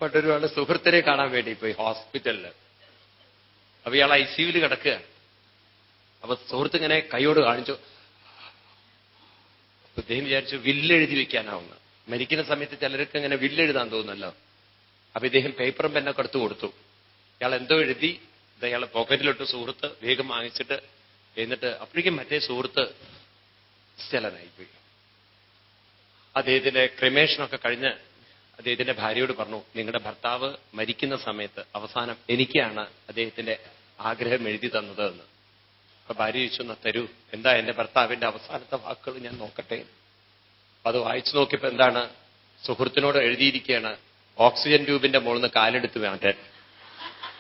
പണ്ടൊരുപാട് സുഹൃത്തിനെ കാണാൻ വേണ്ടി പോയി ഹോസ്പിറ്റലില്. അപ്പൊ ഇയാൾ ICUവിൽ കിടക്കുക. അപ്പൊ സുഹൃത്ത് ഇങ്ങനെ കൈയോട് കാണിച്ചു. അദ്ദേഹം വിചാരിച്ചു വില്ലെഴുതി വെക്കാനാവുന്നു. മരിക്കുന്ന സമയത്ത് ചിലർക്ക് ഇങ്ങനെ വില്ലെഴുതാൻ തോന്നുന്നല്ലോ. അപ്പൊ ഇദ്ദേഹം പേപ്പറും പെന്നൊക്കെ എടുത്തു കൊടുത്തു. ഇയാൾ എന്തോ എഴുതി ഇയാളെ പോക്കറ്റിലിട്ട് സുഹൃത്ത് വേഗം വാങ്ങിച്ചിട്ട് എന്നിട്ട് അപ്പോഴേക്കും മറ്റേ സുഹൃത്ത് സ്ഥലനായിപ്പോയി. അദ്ദേഹത്തിന്റെ ക്രിമേഷനൊക്കെ കഴിഞ്ഞ് അദ്ദേഹത്തിന്റെ ഭാര്യയോട് പറഞ്ഞു, നിങ്ങളുടെ ഭർത്താവ് മരിക്കുന്ന സമയത്ത് അവസാനം എനിക്കാണ് അദ്ദേഹത്തിന്റെ ആഗ്രഹം എഴുതി തന്നത് എന്ന്. അപ്പൊ ഭാര്യ ചോദിച്ചു, തരൂ, എന്താ എന്റെ ഭർത്താവിന്റെ അവസാനത്തെ വാക്കുകൾ ഞാൻ നോക്കട്ടെ. അപ്പൊ അത് വായിച്ചു നോക്കിയപ്പോ എന്താണ്, സുഹൃത്തിനോട് എഴുതിയിരിക്കുകയാണ്, ഓക്സിജൻ ട്യൂബിന്റെ മുകളിൽ നിന്ന് കാലെടുത്ത് മാറ്റാൻ.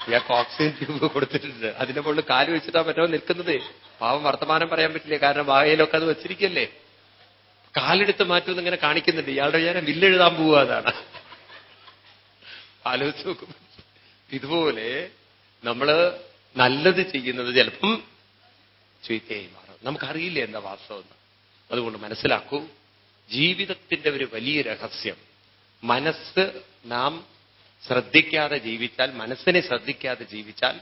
ഇയാൾക്ക് ഓക്സിജൻ ട്യൂബ് കൊടുത്തിട്ടുണ്ട്, അതിന്റെ മുകളിൽ കാല് വെച്ചിട്ടാ പറ്റോ നിൽക്കുന്നത്. പാവം വർത്തമാനം പറയാൻ പറ്റില്ല, കാരണം വായയിലൊക്കെ അത് വെച്ചിരിക്കല്ലേ. കാലെടുത്ത് മാറ്റുമെന്ന് ഇങ്ങനെ കാണിക്കുന്നുണ്ട്. ഇയാളുടെ വിചാരം വില്ലെഴുതാൻ പോവുക. അതാണ് ആലോചിച്ച് നോക്കും. ഇതുപോലെ നമ്മള് നല്ലത് ചെയ്യുന്നത് ചിലപ്പം ചീത്തയായി മാറും. നമുക്കറിയില്ല എന്താ വാസ്തവം. അതുകൊണ്ട് മനസ്സിലാക്കൂ, ജീവിതത്തിന്റെ ഒരു വലിയ രഹസ്യം, മനസ്സ് നാം ശ്രദ്ധിക്കാതെ ജീവിച്ചാൽ, മനസ്സിനെ ശ്രദ്ധിക്കാതെ ജീവിച്ചാൽ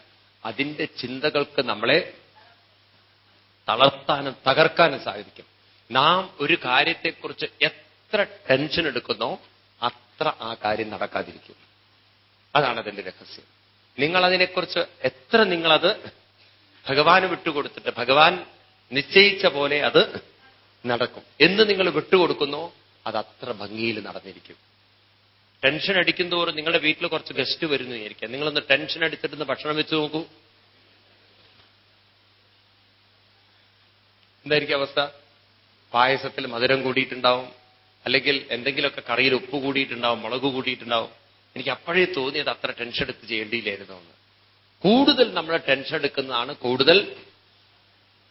അതിന്റെ ചിന്തകൾക്ക് നമ്മളെ തളർത്താനും തകർക്കാനും സാധിക്കും. നാം ഒരു കാര്യത്തെക്കുറിച്ച് എത്ര ടെൻഷൻ എടുക്കുന്നോ അത്ര ആ കാര്യം നടക്കാതിരിക്കും. അതാണ് അതിന്റെ രഹസ്യം. നിങ്ങളതിനെക്കുറിച്ച് എത്ര നിങ്ങളത് ഭഗവാന് വിട്ടുകൊടുത്തിട്ട് ഭഗവാൻ നിശ്ചയിച്ച പോലെ അത് നടക്കും എന്ന് നിങ്ങൾ വിട്ടുകൊടുക്കുന്നോ അത് അത്ര ഭംഗിയിൽ നടന്നിരിക്കും. ടെൻഷൻ അടിക്കുന്തോറും നിങ്ങളുടെ വീട്ടിൽ കുറച്ച് ഗസ്റ്റ് വരുന്നു വിചാരിക്കാം. നിങ്ങളൊന്ന് ടെൻഷൻ അടിച്ചിട്ട് ഭക്ഷണം വെച്ച് നോക്കൂ, എന്തായിരിക്കും അവസ്ഥ? പായസത്തിൽ മധുരം കൂടിയിട്ടുണ്ടാവും, അല്ലെങ്കിൽ എന്തെങ്കിലുമൊക്കെ കറിയിൽ ഉപ്പ് കൂടിയിട്ടുണ്ടാവും, മുളക് കൂടിയിട്ടുണ്ടാവും. എനിക്ക് അപ്പോഴേ തോന്നിയത് അത്ര ടെൻഷൻ എടുത്ത് ചെയ്യേണ്ടിയില്ലായിരുന്നു എന്ന്. കൂടുതൽ നമ്മൾ ടെൻഷൻ എടുക്കുന്നതാണ് കൂടുതൽ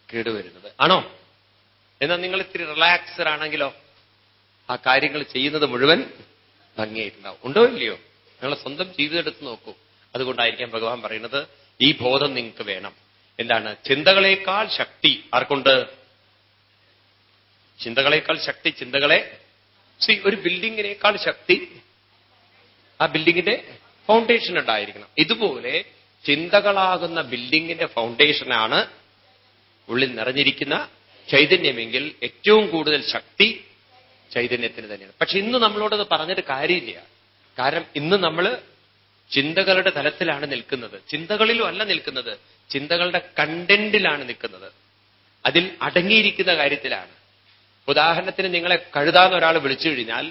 കേടുവരുന്നത്. ആണോ? എന്നാൽ നിങ്ങൾ ഇത്തിരി റിലാക്സ്ഡ് ആണെങ്കിലോ ആ കാര്യങ്ങൾ ചെയ്യുന്നത് മുഴുവൻ ഭംഗിയായിട്ടുണ്ടാവും. ഉണ്ടോ ഇല്ലയോ? നിങ്ങളെ സ്വന്തം ജീവിതം എടുത്ത് നോക്കൂ. അതുകൊണ്ടായിരിക്കാം ഭഗവാൻ പറയുന്നത്, ഈ ബോധം നിങ്ങൾക്ക് വേണം. എന്താണ്? ചിന്തകളേക്കാൾ ശക്തി ആർക്കുണ്ട്? ചിന്തകളേക്കാൾ ശക്തി ചിന്തകളെ ഒരു ബിൽഡിങ്ങിനേക്കാൾ ശക്തി ആ ബിൽഡിങ്ങിന്റെ ഫൗണ്ടേഷൻ ഉണ്ടായിരിക്കണം. ഇതുപോലെ ചിന്തകളാകുന്ന ബിൽഡിങ്ങിന്റെ ഫൗണ്ടേഷനാണ് ഉള്ളിൽ നിറഞ്ഞിരിക്കുന്ന ചൈതന്യമെങ്കിൽ ഏറ്റവും കൂടുതൽ ശക്തി ചൈതന്യത്തിന് തന്നെയാണ്. പക്ഷെ ഇന്ന് നമ്മളോടത് പറഞ്ഞിട്ട് കാര്യമില്ല. കാരണം ഇന്ന് നമ്മൾ ചിന്തകളുടെ തലത്തിലാണ് നിൽക്കുന്നത്. ചിന്തകളിലും അല്ല നിൽക്കുന്നത്, ചിന്തകളുടെ കണ്ടന്റിലാണ് നിൽക്കുന്നത്. അതിൽ അടങ്ങിയിരിക്കുന്ന കാര്യത്തിലാണ്. ഉദാഹരണത്തിന്, നിങ്ങളെ കഴുതാന്ന് ഒരാൾ വിളിച്ചു കഴിഞ്ഞാൽ,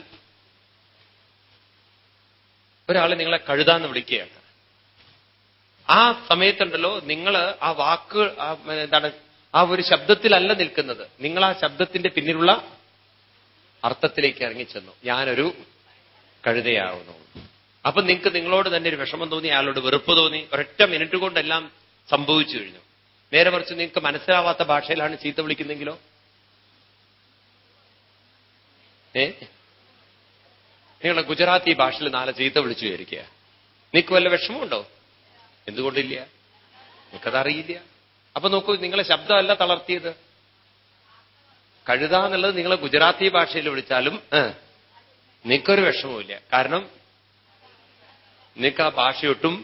ഒരാൾ നിങ്ങളെ കഴുതാന്ന് വിളിക്കുകയാണ്. ആ സമയത്തുണ്ടല്ലോ നിങ്ങൾ ആ വാക്ക് എന്താണ് ആ ഒരു ശബ്ദത്തിലല്ല നിൽക്കുന്നത്. നിങ്ങൾ ആ ശബ്ദത്തിന്റെ പിന്നിലുള്ള അർത്ഥത്തിലേക്ക് ഇറങ്ങിച്ചെന്നു, ഞാനൊരു കഴുതയാവുന്നു. അപ്പൊ നിങ്ങൾക്ക് നിങ്ങളോട് തന്നെ ഒരു വിഷമം തോന്നി, അയാളോട് വെറുപ്പ് തോന്നി. ഒരൊറ്റ മിനിറ്റ് കൊണ്ടെല്ലാം സംഭവിച്ചു കഴിഞ്ഞു. നേരെ മറിച്ച് നിങ്ങൾക്ക് മനസ്സിലാവാത്ത ഭാഷയിലാണ് ചീത്ത വിളിക്കുന്നെങ്കിലോ, നിങ്ങളെ ഗുജറാത്തി ഭാഷയിൽ നാളെ ചീത്ത വിളിച്ചു വിചാരിക്കുക, നിങ്ങൾക്ക് വല്ല വിഷമമുണ്ടോ? എന്തുകൊണ്ടില്ല? നിങ്ങൾക്കതറിയില്ല. അപ്പൊ നോക്കൂ, നിങ്ങളെ ശബ്ദമല്ല തളർത്തിയത്. കഴുത എന്നുള്ളത് നിങ്ങളെ ഗുജറാത്തി ഭാഷയിൽ വിളിച്ചാലും നിങ്ങൾക്കൊരു വിഷമവുമില്ല. കാരണം നിങ്ങൾക്ക് ആ ഭാഷയൊട്ടും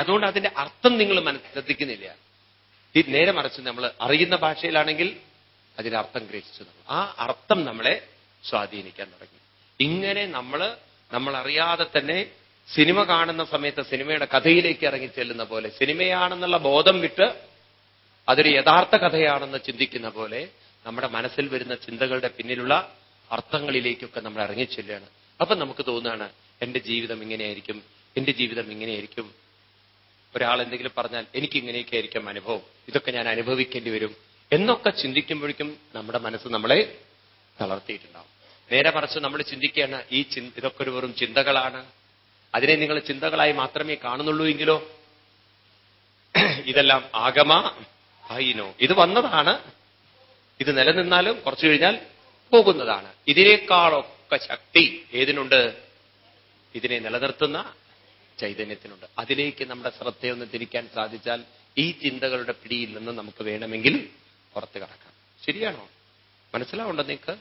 അതുകൊണ്ട് അതിന്റെ അർത്ഥം നിങ്ങൾ ശ്രദ്ധിക്കുന്നില്ല. നേരെ മറിച്ച് നമ്മൾ അറിയുന്ന ഭാഷയിലാണെങ്കിൽ അതിന്റെ അർത്ഥം ഗ്രഹിച്ചു, ആ അർത്ഥം നമ്മളെ സ്വാധീനിക്കാൻ തുടങ്ങി. ഇങ്ങനെ നമ്മളറിയാതെ തന്നെ സിനിമ കാണുന്ന സമയത്ത് സിനിമയുടെ കഥയിലേക്ക് ഇറങ്ങി ചെല്ലുന്ന പോലെ, സിനിമയാണെന്നുള്ള ബോധം വിട്ട് അതൊരു യഥാർത്ഥ കഥയാണെന്ന് ചിന്തിക്കുന്ന പോലെ നമ്മുടെ മനസ്സിൽ വരുന്ന ചിന്തകളുടെ പിന്നിലുള്ള അർത്ഥങ്ങളിലേക്കൊക്കെ നമ്മൾ ഇറങ്ങിച്ചെല്ലുകയാണ്. അപ്പൊ നമുക്ക് തോന്നുകയാണ്, എന്റെ ജീവിതം ഇങ്ങനെയായിരിക്കും, എന്റെ ജീവിതം ഇങ്ങനെയായിരിക്കും. ഒരാൾ എന്തെങ്കിലും പറഞ്ഞാൽ എനിക്ക് ഇങ്ങനെയൊക്കെ ആയിരിക്കും അനുഭവം, ഇതൊക്കെ ഞാൻ അനുഭവിക്കേണ്ടി വരും എന്നൊക്കെ ചിന്തിക്കുമ്പോഴേക്കും നമ്മുടെ മനസ്സ് നമ്മളെ തളർത്തിയിട്ടുണ്ടാവും. നേരെ മറിച്ച് നമ്മൾ ചിന്തിക്കുകയാണ്, ഇതൊക്കെ ഒരു വെറും ചിന്തകളാണ്, അതിനെ നിങ്ങൾ ചിന്തകളായി മാത്രമേ കാണുന്നുള്ളൂ എങ്കിലോ, ഇതെല്ലാം ആഗമ ആയിനോ, ഇത് വന്നതാണ്, ഇത് നിലനിന്നാലും കുറച്ചു കഴിഞ്ഞാൽ പോകുന്നതാണ്. ഇതിനേക്കാളൊക്കെ ശക്തി ഏതിനുണ്ട്? ഇതിനെ നിലനിർത്തുന്ന ചൈതന്യത്തിനുണ്ട്. അതിലേക്ക് നമ്മുടെ ശ്രദ്ധയൊന്ന് തിരിക്കാൻ സാധിച്ചാൽ ഈ ചിന്തകളുടെ പിടിയിൽ നിന്ന് നമുക്ക് വേണമെങ്കിൽ പുറത്ത് കടക്കാം. ശരിയാണോ? മനസ്സിലാവുണ്ടോ നിങ്ങൾക്ക്?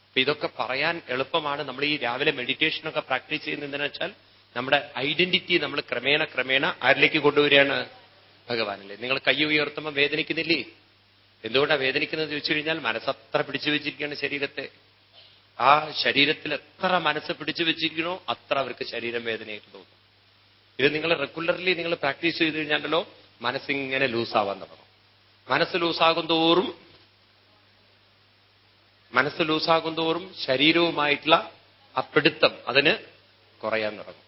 അപ്പൊ ഇതൊക്കെ പറയാൻ എളുപ്പമാണ്. നമ്മൾ ഈ രാവിലെ മെഡിറ്റേഷനൊക്കെ പ്രാക്ടീസ് ചെയ്യുന്നത് എന്തിനാ വെച്ചാൽ നമ്മുടെ ഐഡന്റിറ്റി നമ്മൾ ക്രമേണ ആരിലേക്ക് കൊണ്ടുവരികയാണ്? ഭഗവാനല്ലേ. നിങ്ങൾ കൈ ഉയർത്തുമ്പോൾ വേദനിക്കുന്നില്ലേ? എന്തുകൊണ്ടാണ് വേദനിക്കുന്നത് ചോദിച്ചു കഴിഞ്ഞാൽ മനസ്സത്ര പിടിച്ചു വെച്ചിരിക്കുകയാണ് ശരീരത്തെ. ആ ശരീരത്തിൽ എത്ര മനസ്സ് പിടിച്ചു വെച്ചിരിക്കണോ അത്ര അവർക്ക് ശരീരം വേദനയായിട്ട് തോന്നും. ഇത് നിങ്ങൾ റെഗുലർലി നിങ്ങൾ പ്രാക്ടീസ് ചെയ്ത് കഴിഞ്ഞാലോ മനസ്സിങ്ങനെ ലൂസാവാൻ തുടങ്ങും. മനസ്സ് ലൂസാകും തോറും ശരീരവുമായിട്ടുള്ള ആ പിടുത്തം അതിന് കുറയാൻ തുടങ്ങും.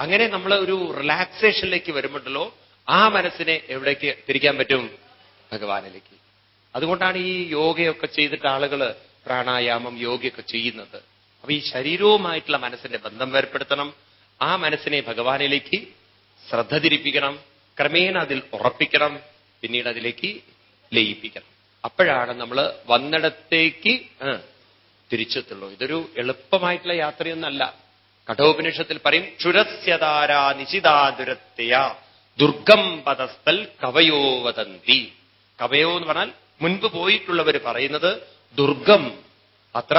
അങ്ങനെ നമ്മൾ ഒരു റിലാക്സേഷനിലേക്ക് വരുമ്പോഴല്ലോ ആ മനസ്സിനെ എവിടേക്ക് തിരിക്കാൻ പറ്റും? ഭഗവാനിലേക്ക്. അതുകൊണ്ടാണ് ഈ യോഗയൊക്കെ ചെയ്തിട്ട് ആളുകൾ പ്രാണായാമം യോഗയൊക്കെ ചെയ്യുന്നത്. അപ്പൊ ഈ ശരീരവുമായിട്ടുള്ള മനസ്സിന്റെ ബന്ധം ഏർപ്പെടുത്തണം. ആ മനസ്സിനെ ഭഗവാനിലേക്ക് ശ്രദ്ധ തിരിപ്പിക്കണം. ക്രമേണ അതിൽ ഉറപ്പിക്കണം. പിന്നീട് അതിലേക്ക് ലയിപ്പിക്കണം. അപ്പോഴാണ് നമ്മൾ വന്നിടത്തേക്ക് തിരിച്ചെത്തുള്ളൂ. ഇതൊരു എളുപ്പമായിട്ടുള്ള യാത്രയൊന്നല്ല. കഠോപനിഷത്തിൽ പറയും ക്ഷുരസ്യതാരാ നിശിതാദുരത്യ ദുർഗം പദസ്ഥൽ കവയോ വദന്തി. കവയോ എന്ന് പറഞ്ഞാൽ മുൻപ് പോയിട്ടുള്ളവർ പറയുന്നത് ദുർഗം അത്ര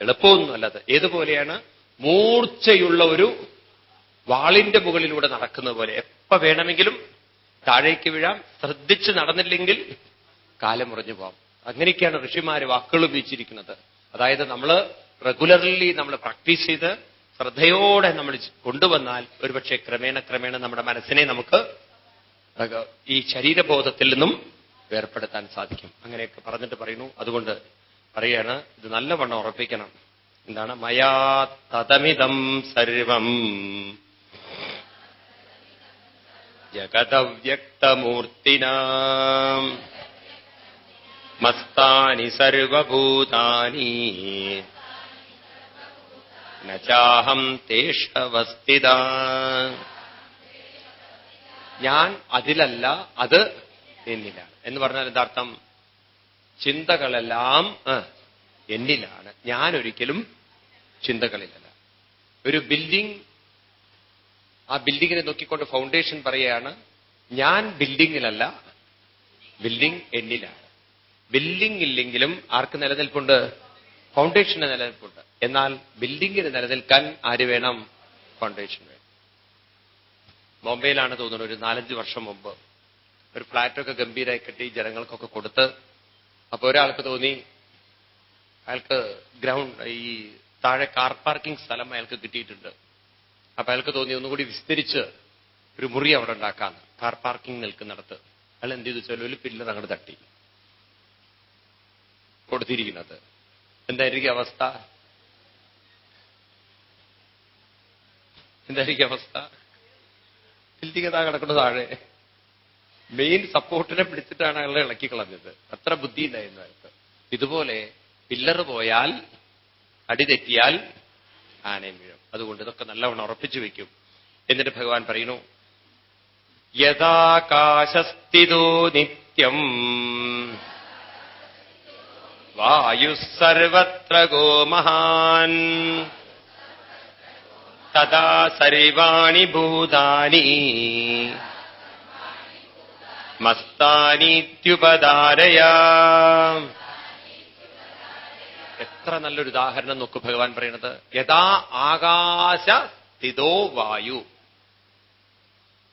എളുപ്പമൊന്നുമല്ലത്. ഏതുപോലെയാണ്? മൂർച്ചയുള്ള ഒരു വാളിന്റെ മുകളിലൂടെ നടക്കുന്നത് പോലെ. എപ്പ വേണമെങ്കിലും താഴേക്ക് വീഴാം. ശ്രദ്ധിച്ച് നടന്നില്ലെങ്കിൽ കാലം മുറിഞ്ഞു പോകാം. അങ്ങനെയൊക്കെയാണ് ഋഷിമാര് വാക്കുകൾ ഉപയോഗിച്ചിരിക്കുന്നത്. അതായത് നമ്മൾ റെഗുലർലി നമ്മൾ പ്രാക്ടീസ് ചെയ്ത് ശ്രദ്ധയോടെ നമ്മൾ കൊണ്ടുവന്നാൽ ഒരുപക്ഷെ ക്രമേണ നമ്മുടെ മനസ്സിനെ നമുക്ക് ഈ ശരീരബോധത്തിൽ നിന്നും വേർപ്പെടുത്താൻ സാധിക്കും. അങ്ങനെയൊക്കെ പറഞ്ഞിട്ട് പറയുന്നു. അതുകൊണ്ട് പറയാണ് ഇത് നല്ലവണ്ണം ഉറപ്പിക്കണം. എന്താണ്? മയാ തതമിതം സർവം ജഗദവ്യക്തമൂർത്തിനാ മസ്താനി സർവഭൂതാനി നചാഹം തേഷവസ്ഥിത. ഞാൻ അതിലല്ല, അത് എന്നിലാണ്. എന്ന് പറഞ്ഞാൽ എന്താർത്ഥം? ചിന്തകളെല്ലാം എന്നിലാണ്, ഞാൻ ഒരിക്കലും ചിന്തകളിലല്ല. ഒരു ബിൽഡിംഗ്, ആ ബിൽഡിങ്ങിനെ നോക്കിക്കൊണ്ട് ഫൗണ്ടേഷൻ പറയുകയാണ് ഞാൻ ബിൽഡിങ്ങിലല്ല, ബിൽഡിംഗ് എന്നിലാണ്. ബിൽഡിംഗ് ഇല്ലെങ്കിലും ആർക്ക് നിലനിൽപ്പുണ്ട്? ഫൗണ്ടേഷന് നിലനിൽപ്പുണ്ട്. എന്നാൽ ബിൽഡിങ്ങിന് നിലനിൽക്കാൻ ആര് വേണം? ഫൗണ്ടേഷൻ വേണം. ബോംബെയിലാണ് തോന്നുന്നത് ഒരു 4-5 വർഷം മുമ്പ് ഒരു ഫ്ലാറ്റൊക്കെ ഗംഭീരമായി കെട്ടി ജനങ്ങൾക്കൊക്കെ കൊടുത്ത്. അപ്പൊ ഒരാൾക്ക് തോന്നി അയാൾക്ക് ഈ താഴെ കാർ പാർക്കിംഗ് സ്ഥലം അയാൾക്ക് കിട്ടിയിട്ടുണ്ട്. അപ്പൊ അയാൾക്ക് തോന്നി ഒന്നുകൂടി വിസ്തരിച്ച് ഒരു മുറി അവിടെ ഉണ്ടാക്കാന്ന്. കാർ പാർക്കിംഗ് നിൽക്കുന്നിടത്ത് അയാൾ എന്ത് ചെയ്തു വെച്ചാൽ ഒരു പില്ലർ അങ്ങോട്ട് തട്ടി കൊടുത്തിരിക്കുന്നത്. എന്തായിരിക്കും അവസ്ഥ? ബിൽഡിംഗ് താ കിടക്കുന്നത് താഴെ. മെയിൻ സപ്പോർട്ടിനെ പിടിച്ചിട്ടാണ് അയാളെ ഇളക്കി കളഞ്ഞത്. അത്ര ബുദ്ധി ഉണ്ടായിരുന്നു അയാൾക്ക്. ഇതുപോലെ പില്ലർ പോയാൽ, അടിതെറ്റിയാൽ ആനയും വീഴും. അതുകൊണ്ട് ഇതൊക്കെ നല്ലവണ്ണം ഉറപ്പിച്ചു വെക്കും. എന്നിട്ട് ഭഗവാൻ പറയുന്നു യഥാകാശസ്ഥിതോ നിത്യം വായു സർവത്ര ഗോ മഹാൻ തദാ സർവാണി ഭൂതാനി മസ്താനീത്യുപധാരയാ. എത്ര നല്ലൊരു ഉദാഹരണം നോക്കൂ ഭഗവാൻ പറയണത്. യഥാ ആകാശ സ്ഥിതോ വായു.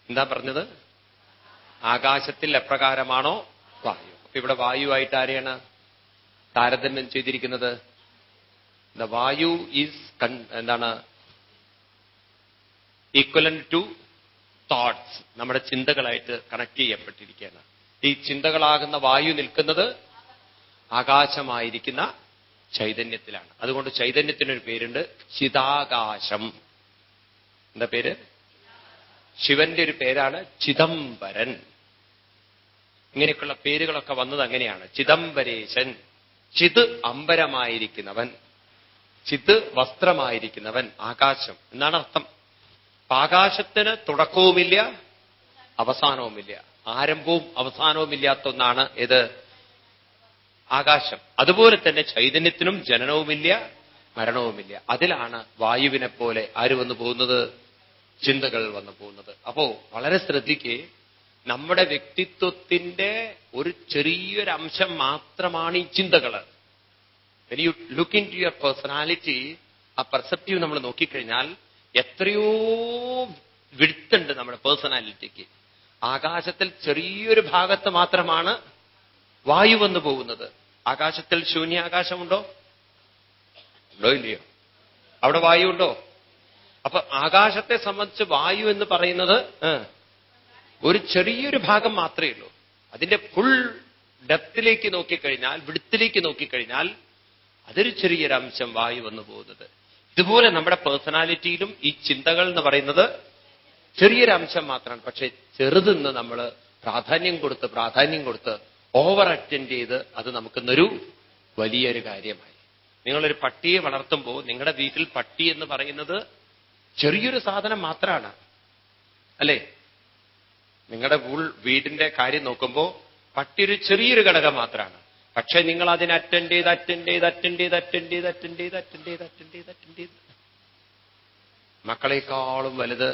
എന്താ പറഞ്ഞത്? ആകാശത്തിൽ എപ്രകാരമാണോ വായു. അപ്പൊ ഇവിടെ വായുവായിട്ട് ആരെയാണ് താരതമ്യം ചെയ്തിരിക്കുന്നത്? ദ വായു ഈസ് എന്താണ്? Equivalent to thoughts. നമ്മുടെ ചിന്തകളായിട്ട് കണക്ട് ചെയ്യപ്പെട്ടിരിക്കുകയാണ്. ഈ ചിന്തകളാകുന്ന വായു നിൽക്കുന്നത് ആകാശമായിരിക്കുന്ന ചൈതന്യത്തിലാണ്. അതുകൊണ്ട് ചൈതന്യത്തിനൊരു പേരുണ്ട് ചിദാകാശം. എന്താ പേര്? ശിവന്റെ ഒരു പേരാണ് ചിദംബരൻ. ഇങ്ങനെയൊക്കെയുള്ള പേരുകളൊക്കെ വന്നത് അങ്ങനെയാണ്. ചിദംബരേശൻ, ചിത് അമ്പരമായിരിക്കുന്നവൻ, ചിത് വസ്ത്രമായിരിക്കുന്നവൻ, ആകാശം എന്നാണ് അർത്ഥം. ആകാശത്തിന് തുടക്കവുമില്ല അവസാനവുമില്ല, ആരംഭവും അവസാനവുമില്ലാത്ത ഒന്നാണ് ഇത് ആകാശം. അതുപോലെ തന്നെ ചൈതന്യത്തിനും ജനനവുമില്ല മരണവുമില്ല. അതിലാണ് വായുവിനെ പോലെ ആര് വന്നു പോകുന്നത്? ചിന്തകൾ വന്നു പോകുന്നത്. അപ്പോ വളരെ ശ്രദ്ധിക്കേ, നമ്മുടെ വ്യക്തിത്വത്തിന്റെ ഒരു ചെറിയൊരംശം മാത്രമാണ് ഈ ചിന്തകൾ. When you look into your personality, ആ പെർസെപ്റ്റീവ് നമ്മൾ നോക്കിക്കഴിഞ്ഞാൽ എത്രയോ വിടുത്തുണ്ട് നമ്മുടെ പേഴ്സണാലിറ്റിക്ക്. ആകാശത്തിൽ ചെറിയൊരു ഭാഗത്ത് മാത്രമാണ് വായു വന്നു പോകുന്നത്. ആകാശത്തിൽ ശൂന്യാകാശമുണ്ടോ? ഉണ്ടോ ഇല്ലയോ? അവിടെ വായു ഉണ്ടോ? അപ്പൊ ആകാശത്തെ സംബന്ധിച്ച് വായു എന്ന് പറയുന്നത് ഒരു ചെറിയൊരു ഭാഗം മാത്രമേ ഉള്ളൂ. അതിന്റെ ഫുൾ ഡെപ്തിലേക്ക് നോക്കിക്കഴിഞ്ഞാൽ, വിടുത്തിലേക്ക് നോക്കിക്കഴിഞ്ഞാൽ അതൊരു ചെറിയൊരു അംശം വായു വന്നു പോകുന്നത്. ഇതുപോലെ നമ്മുടെ പേഴ്സണാലിറ്റിയിലും ഈ ചിന്തകൾ എന്ന് പറയുന്നത് ചെറിയൊരു അംശം മാത്രമാണ്. പക്ഷെ ചെറുതെന്ന് നമ്മൾ പ്രാധാന്യം കൊടുത്ത് ഓവർ അറ്റൻഡ് ചെയ്ത് അത് നമുക്കിന്നൊരു വലിയൊരു കാര്യമായി. നിങ്ങളൊരു പട്ടിയെ വളർത്തുമ്പോൾ നിങ്ങളുടെ വീട്ടിൽ പട്ടി എന്ന് പറയുന്നത് ചെറിയൊരു സാധനം മാത്രമാണ്, അല്ലേ? നിങ്ങളുടെ വീടിന്റെ കാര്യം നോക്കുമ്പോൾ പട്ടി ഒരു ചെറിയൊരു ഘടകം മാത്രമാണ്. പക്ഷെ നിങ്ങൾ അതിനെ അറ്റൻഡ് ചെയ്ത് മക്കളെക്കാളും വലുത്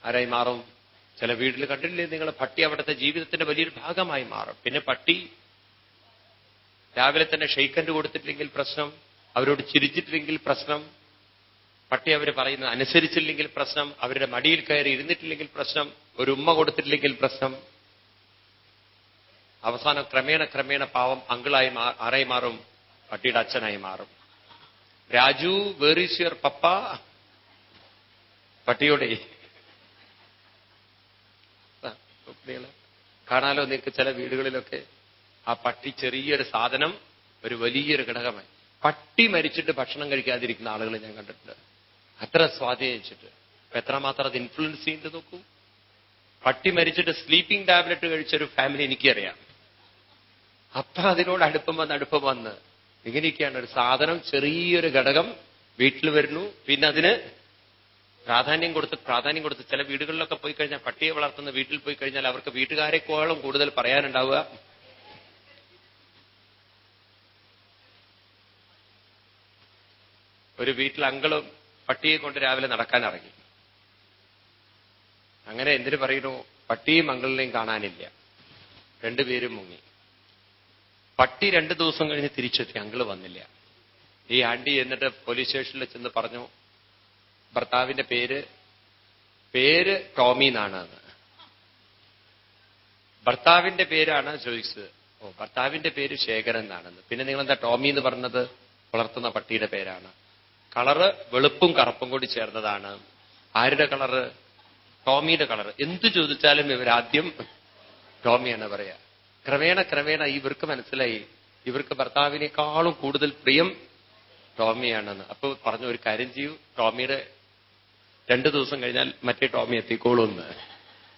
ആരായി മാറും? ചില വീട്ടിൽ കണ്ടില്ലേ നിങ്ങൾ, പട്ടി അവിടുത്തെ ജീവിതത്തിന്റെ വലിയൊരു ഭാഗമായി മാറും. പിന്നെ പട്ടി രാവിലെ തന്നെ ഷെയ്ക്കൻഡ് കൊടുത്തിട്ടില്ലെങ്കിൽ പ്രശ്നം, അവരോട് ചിരിച്ചിട്ടില്ലെങ്കിൽ പ്രശ്നം, പട്ടി അവർ പറയുന്നത് അനുസരിച്ചില്ലെങ്കിൽ പ്രശ്നം, അവരുടെ മടിയിൽ കയറി ഇരുന്നിട്ടില്ലെങ്കിൽ പ്രശ്നം, ഒരു ഉമ്മ കൊടുത്തിട്ടില്ലെങ്കിൽ പ്രശ്നം. അവസാനം ക്രമേണ പാവം അങ്കിളായി ആരായി മാറും? പട്ടിയുടെ അച്ഛനായി മാറും. രാജു, വേർ ഈസ് യുവർ പപ്പ? പട്ടിയോടെ കാണാലോ നിങ്ങൾക്ക് ചില വീടുകളിലൊക്കെ ആ പട്ടി ചെറിയൊരു സാധനം ഒരു വലിയൊരു ഘടകമായി. പട്ടി മരിച്ചിട്ട് ഭക്ഷണം കഴിക്കാതിരിക്കുന്ന ആളുകൾ ഞാൻ കണ്ടിട്ടുണ്ട്. അത്ര സ്വാധീനിച്ചിട്ട് എത്രമാത്രം അത് ഇൻഫ്ലുവൻസ് ചെയ്യുന്നത് നോക്കൂ. പട്ടി മരിച്ചിട്ട് സ്ലീപ്പിംഗ് ടാബ്ലറ്റ് കഴിച്ചൊരു ഫാമിലി എനിക്കറിയാം. അപ്പൊ അതിനോട് അടുപ്പം വന്ന് ഇങ്ങനെയൊക്കെയാണ്. ഒരു സാധനം, ചെറിയൊരു ഘടകം വീട്ടിൽ വരുന്നു, പിന്നെ അതിന് പ്രാധാന്യം കൊടുത്ത് ചില വീടുകളിലൊക്കെ പോയി കഴിഞ്ഞാൽ, പട്ടിയെ വളർത്തുന്ന വീട്ടിൽ പോയി കഴിഞ്ഞാൽ അവർക്ക് വീട്ടുകാരെക്കോളം കൂടുതൽ പറയാനുണ്ടാവുക. ഒരു വീട്ടിൽ അങ്കിളും പട്ടിയെ കൊണ്ട് രാവിലെ നടക്കാൻ ഇറങ്ങി. അങ്ങനെ എന്തിനു പറയുന്നു? പട്ടിയും അങ്കിളിനെയും കാണാനില്ല, രണ്ടുപേരും മുങ്ങി. പട്ടി 2 ദിവസം കഴിഞ്ഞ് തിരിച്ചെത്തി, അങ്കിള് വന്നില്ല. ഈ ആന്റി എന്നിട്ട് പോലീസ് സ്റ്റേഷനിൽ ചെന്ന് പറഞ്ഞു, ഭർത്താവിന്റെ പേര് ടോമി എന്നാണ്. ഭർത്താവിന്റെ പേരാണ് ചോദിച്ചത്. ഭർത്താവിന്റെ പേര് ശേഖരൻ എന്നാണെന്ന്. പിന്നെ നിങ്ങൾ എന്താ ടോമി എന്ന് പറഞ്ഞത്? വളർത്തുന്ന പട്ടിയുടെ പേരാണ്. കളറ് വെളുപ്പും കറുപ്പും കൂടി ചേർന്നതാണ്. ആരുടെ കളറ്? ടോമിയുടെ കളറ്. എന്തു ചോദിച്ചാലും ഇവരാദ്യം ടോമിയാണ് പറയാ. ക്രമേണ ഇവർക്ക് മനസ്സിലായി ഇവർക്ക് ഭർത്താവിനേക്കാളും കൂടുതൽ പ്രിയം ടോമിയാണെന്ന്. അപ്പൊ പറഞ്ഞു, ഒരു കാര്യം ചെയ്യൂ, ടോമിയുടെ 2 ദിവസം കഴിഞ്ഞാൽ മറ്റേ ടോമി എത്തിക്കോളൂന്ന്.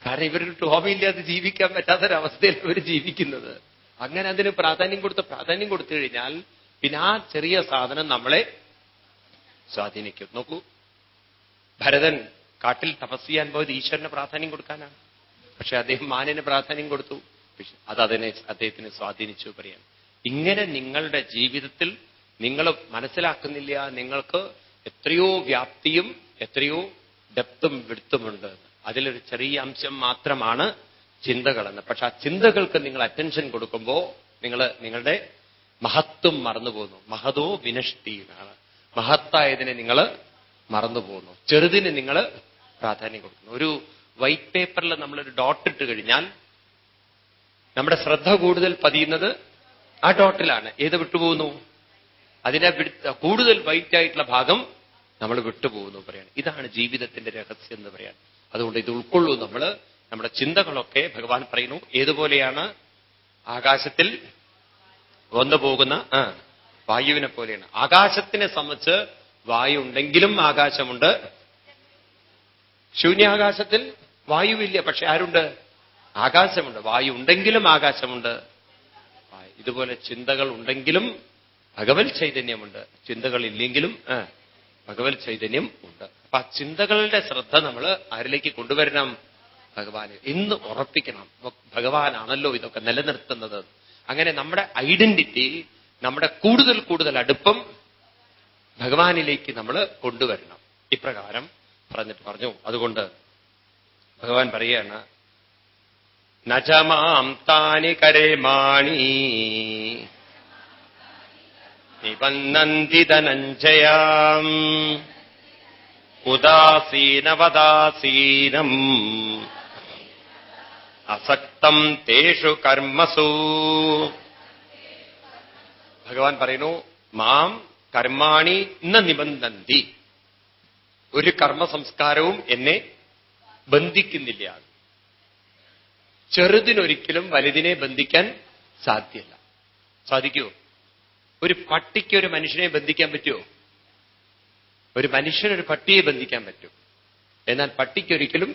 കാരണം ഇവർക്ക് ടോമി ഇല്ലാതെ ജീവിക്കാൻ പറ്റാത്തൊരവസ്ഥയിൽ അവർ ജീവിക്കുന്നത്. അങ്ങനെ അതിന് പ്രാധാന്യം കൊടുത്തു കഴിഞ്ഞാൽ പിന്നെ ആ ചെറിയ സാധനം നമ്മളെ സ്വാധീനിക്കും. നോക്കൂ, ഭരതൻ കാട്ടിൽ തപസ് ചെയ്യാൻ പോയത് ഈശ്വരന് പ്രാധാന്യം കൊടുക്കാനാണ്. പക്ഷെ അദ്ദേഹം മാനിന് പ്രാധാന്യം കൊടുത്തു. അത് അദ്ദേഹത്തിന് സ്വാധീനിച്ചു പറയാൻ. ഇങ്ങനെ നിങ്ങളുടെ ജീവിതത്തിൽ നിങ്ങൾ മനസ്സിലാക്കുന്നില്ല, നിങ്ങൾക്ക് എത്രയോ വ്യാപ്തിയും എത്രയോ ഡെപ്തും വിടുത്തുമുണ്ട്. അതിലൊരു ചെറിയ അംശം മാത്രമാണ് ചിന്തകളെന്ന്. പക്ഷെ ആ ചിന്തകൾക്ക് നിങ്ങൾ അറ്റൻഷൻ കൊടുക്കുമ്പോൾ നിങ്ങളുടെ മഹത്വം മറന്നുപോകുന്നു. മഹതോ വിനഷ്ടി എന്നാണ്. മഹത്തായതിനെ നിങ്ങൾ മറന്നുപോകുന്നു. ചെറുതിന് നിങ്ങൾ പ്രാധാന്യം കൊടുക്കുന്നു. ഒരു വൈറ്റ് പേപ്പറിൽ നമ്മളൊരു ഡോട്ട് ഇട്ട് കഴിഞ്ഞാൽ നമ്മുടെ ശ്രദ്ധ കൂടുതൽ പതിയുന്നത് ആ ഡോട്ടിലാണ്. ഏത് വിട്ടുപോകുന്നു? അതിനെ കൂടുതൽ വൈറ്റ് ആയിട്ടുള്ള ഭാഗം നമ്മൾ വിട്ടുപോകുന്നു പറയാണ്. ഇതാണ് ജീവിതത്തിന്റെ രഹസ്യം എന്ന് പറയാൻ. അതുകൊണ്ട് ഇത് ഉൾക്കൊള്ളൂ. നമ്മുടെ ചിന്തകളൊക്കെ ഭഗവാൻ പറയുന്നു ഏതുപോലെയാണ്? ആകാശത്തിൽ വന്നു പോകുന്ന വായുവിനെ പോലെയാണ്. ആകാശത്തിനെ സംബന്ധിച്ച് വായു ഉണ്ടെങ്കിലും ആകാശമുണ്ട്. ശൂന്യാകാശത്തിൽ വായുവില്ല, പക്ഷെ ആരുണ്ട്? ആകാശമുണ്ട്. വായു ഉണ്ടെങ്കിലും ആകാശമുണ്ട്. ഇതുപോലെ ചിന്തകൾ ഉണ്ടെങ്കിലും ഭഗവത് ചൈതന്യമുണ്ട്, ചിന്തകൾ ഇല്ലെങ്കിലും ഭഗവത് ചൈതന്യം ഉണ്ട്. അപ്പൊ ആ ചിന്തകളുടെ ശ്രദ്ധ നമ്മൾ ആരിലേക്ക് കൊണ്ടുവരണം? ഭഗവാന് ഇന്ന് ഉറപ്പിക്കണം. ഭഗവാനാണല്ലോ ഇതൊക്കെ നിലനിർത്തുന്നത്. അങ്ങനെ നമ്മുടെ ഐഡന്റിറ്റി, നമ്മുടെ കൂടുതൽ അടുപ്പം ഭഗവാനിലേക്ക് നമ്മൾ കൊണ്ടുവരണം. ഇപ്രകാരം പറഞ്ഞു. അതുകൊണ്ട് ഭഗവാൻ പറയാണ്, നചമാം താനി കരേമാണി നിബന്ധന്തി ധനഞ്ജയാം ഉദാസീനവദാസീനം അസക്തം തേഷു കർമ്മസു. ഭഗവാൻ പറയുന്നു, മാം കർമാണി ന നിബന്ധന്തി. ഒരു കർമ്മ സംസ്കാരവും എന്നെ ബന്ധിക്കുന്നില്ല. ചെറുതിനൊരിക്കലും വലുതിനെ ബന്ധിക്കാൻ സാധ്യമല്ല. സാധിക്കുമോ? ഒരു പട്ടിക്ക് ഒരു മനുഷ്യനെ ബന്ധിക്കാൻ പറ്റുമോ? ഒരു മനുഷ്യനൊരു പട്ടിയെ ബന്ധിക്കാൻ പറ്റും. എന്നാൽ പട്ടിക്കൊരിക്കലും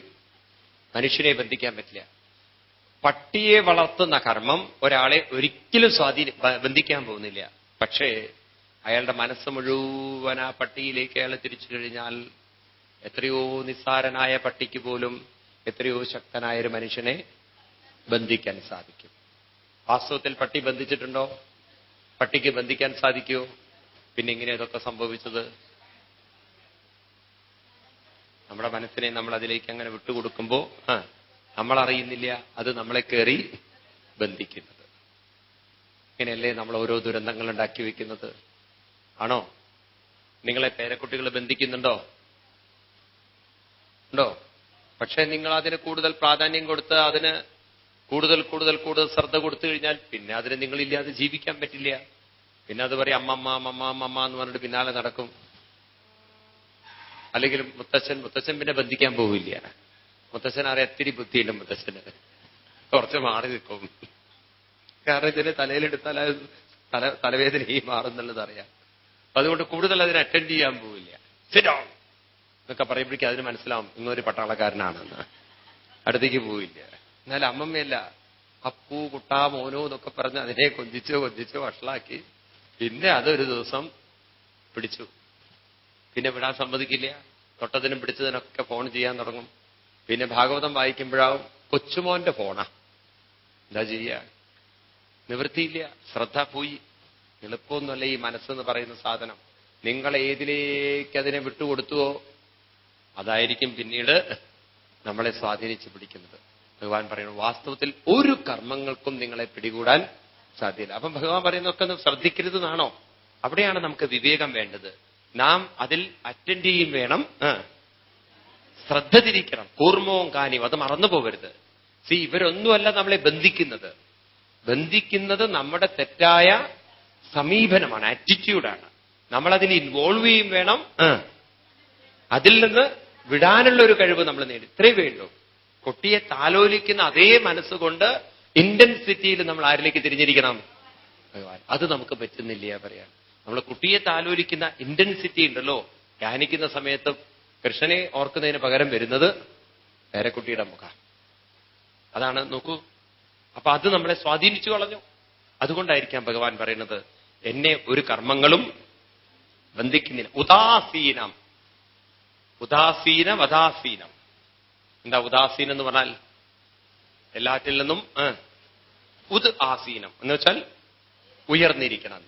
മനുഷ്യനെ ബന്ധിക്കാൻ പറ്റില്ല. പട്ടിയെ വളർത്തുന്ന കർമ്മം ഒരാളെ ഒരിക്കലും ബന്ധിക്കാൻ പോകുന്നില്ല. പക്ഷേ അയാളുടെ മനസ്സ് മുഴുവൻ ആ പട്ടിയിലേക്ക് അയാൾ തിരിച്ചു കഴിഞ്ഞാൽ എത്രയോ നിസ്സാരനായ പട്ടിക്ക് പോലും എത്രയോ ശക്തനായ ഒരു മനുഷ്യനെ ബന്ധിക്കാൻ സാധിക്കും. വാസ്തവത്തിൽ പട്ടി ബന്ധിച്ചിട്ടുണ്ടോ? പട്ടിക്ക് ബന്ധിക്കാൻ സാധിക്കുമോ? പിന്നെ ഇങ്ങനെ ഇതൊക്കെ സംഭവിച്ചത് നമ്മുടെ മനസ്സിനെ നമ്മൾ അതിലേക്ക് അങ്ങനെ വിട്ടുകൊടുക്കുമ്പോ നമ്മൾ അറിയുന്നില്ല അത് നമ്മളെ കയറി ബന്ധിക്കുന്നത്. ഇങ്ങനെയല്ലേ നമ്മൾ ഓരോ ദുരന്തങ്ങൾ ഉണ്ടാക്കി വെക്കുന്നത്? ആണോ? നിങ്ങളെ പേരക്കുട്ടികൾ ബന്ധിക്കുന്നുണ്ടോ? ഉണ്ടോ? പക്ഷെ നിങ്ങൾ അതിന് കൂടുതൽ പ്രാധാന്യം കൊടുത്ത് അതിന് കൂടുതൽ കൂടുതൽ കൂടുതൽ ശ്രദ്ധ കൊടുത്തു കഴിഞ്ഞാൽ പിന്നെ അതിന് നിങ്ങളില്ലാതെ ജീവിക്കാൻ പറ്റില്ല. പിന്നെ അത് പറയും അമ്മമ്മ അമ്മമ്മ അമ്മമ്മ എന്ന് പറഞ്ഞിട്ട് പിന്നാലെ നടക്കും. അല്ലെങ്കിൽ മുത്തച്ഛൻ പിന്നെ ബന്ധിക്കാൻ പോവില്ല. മുത്തച്ഛൻ അറിയാം ഒത്തിരി ബുദ്ധിയില്ല മുത്തച്ഛന്, കുറച്ച് മാറി നിൽക്കും. കാരണം ഇതിന് തലയിലെടുത്താൽ തലവേദനയും മാറുന്നുള്ളത് അറിയാം. അതുകൊണ്ട് കൂടുതൽ അതിനെ അറ്റൻഡ് ചെയ്യാൻ പോവില്ല. സിറ്റ് ഡൗൺ എന്നൊക്കെ പറയുമ്പോഴേക്കും അതിന് മനസ്സിലാവും ഇന്നൊരു പട്ടാളക്കാരനാണെന്ന്. അടുത്തേക്ക് പോവില്ല. എന്നാൽ അമ്മമ്മയല്ല, അപ്പൂ കുട്ടാ മോനോ എന്നൊക്കെ പറഞ്ഞ് അതിനെ കൊഞ്ചിച്ചോ വഷളാക്കി പിന്നെ അതൊരു ദിവസം പിടിച്ചു. പിന്നെ വിടാൻ സമ്മതിക്കില്ല. തൊട്ടതിനും പിടിച്ചതിനൊക്കെ ഫോൺ ചെയ്യാൻ തുടങ്ങും. പിന്നെ ഭാഗവതം വായിക്കുമ്പോഴാവും കൊച്ചുമോന്റെ ഫോണാ. എന്താ ചെയ്യുക? നിവൃത്തിയില്ല. ശ്രദ്ധ പോയി. എളുപ്പമൊന്നുമല്ല ഈ മനസ്സെന്ന് പറയുന്ന സാധനം. നിങ്ങൾ ഏതിലേക്ക് അതിനെ വിട്ടുകൊടുത്തുവോ അതായിരിക്കും പിന്നീട് നമ്മളെ സ്വാധീനിച്ച് പിടിക്കുന്നത്. ഭഗവാൻ പറയുന്നു, വാസ്തവത്തിൽ ഒരു കർമ്മങ്ങൾക്കും നിങ്ങളെ പിടികൂടാൻ സാധ്യല്ല. അപ്പം ഭഗവാൻ പറയുന്നതൊക്കെ ഒന്ന് ശ്രദ്ധിക്കരുതെന്നാണോ? അവിടെയാണ് നമുക്ക് വിവേകം വേണ്ടത്. നാം അതിൽ അറ്റൻഡ് ചെയ്യും വേണം, ശ്രദ്ധ തിരിക്കണം. കൂർമ്മവും കാനിയും അത് മറന്നു പോകരുത്. ഇവരൊന്നുമല്ല നമ്മളെ ബന്ധിക്കുന്നത് നമ്മുടെ തെറ്റായ സമീപനമാണ്, ആറ്റിറ്റ്യൂഡാണ്. നമ്മളതിൽ ഇൻവോൾവ് ചെയ്യും വേണം. അതിൽ നിന്ന് വിടാനുള്ള ഒരു കഴിവ് നമ്മൾ നേടി. ഇത്രേ വേണ്ടു. കുട്ടിയെ താലോലിക്കുന്ന അതേ മനസ്സുകൊണ്ട് ഇന്റൻസിറ്റിയിൽ നമ്മൾ ആരിലേക്ക് തിരിഞ്ഞിരിക്കണം? ഭഗവാൻ. അത് നമുക്ക് പറ്റുന്നില്ല പറയാൻ. നമ്മൾ കുട്ടിയെ താലോലിക്കുന്ന ഇന്റൻസിറ്റി ഉണ്ടല്ലോ, ധ്യാനിക്കുന്ന സമയത്ത് കൃഷ്ണനെ ഓർക്കുന്നതിന് പകരം വരുന്നത് പേരക്കുട്ടിയുടെ മുഖം. അതാണ് നോക്കൂ. അപ്പൊ അത് നമ്മളെ സ്വാധീനിച്ചു കളഞ്ഞു. അതുകൊണ്ടായിരിക്കാം ഭഗവാൻ പറയുന്നത്, എന്നെ ഒരു കർമ്മങ്ങളും ബന്ധിക്കുന്നില്ല. ഉദാസീനം. എന്താ ഉദാസീനം എന്ന് പറഞ്ഞാൽ? എല്ലാറ്റിൽ നിന്നും ആസീനം എന്ന് വെച്ചാൽ ഉയർന്നിരിക്കണം.